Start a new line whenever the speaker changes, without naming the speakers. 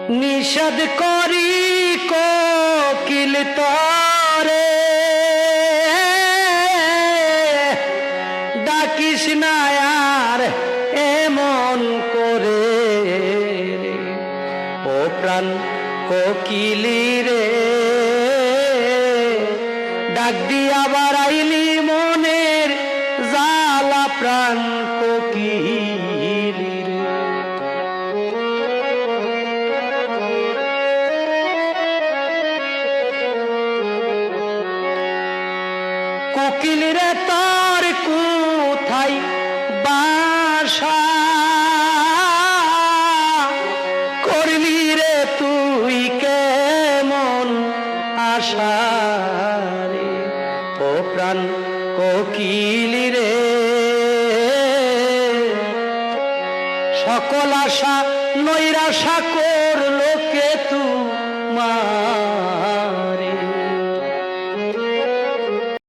নিষেধ করি কোকিল তরে ডাকিস না আর এমন করে ও প্রাণ কোকিলি রে ডাক দিয়া বাড়াইলি মনের জ্বালা প্রাণ কোকিলি রে। কোকিল রে তোর কোথায় বাসা করলি রে তুই কেমন আশা রে ও প্রাণ কোকিলি রে সকল আশা নৈরাশা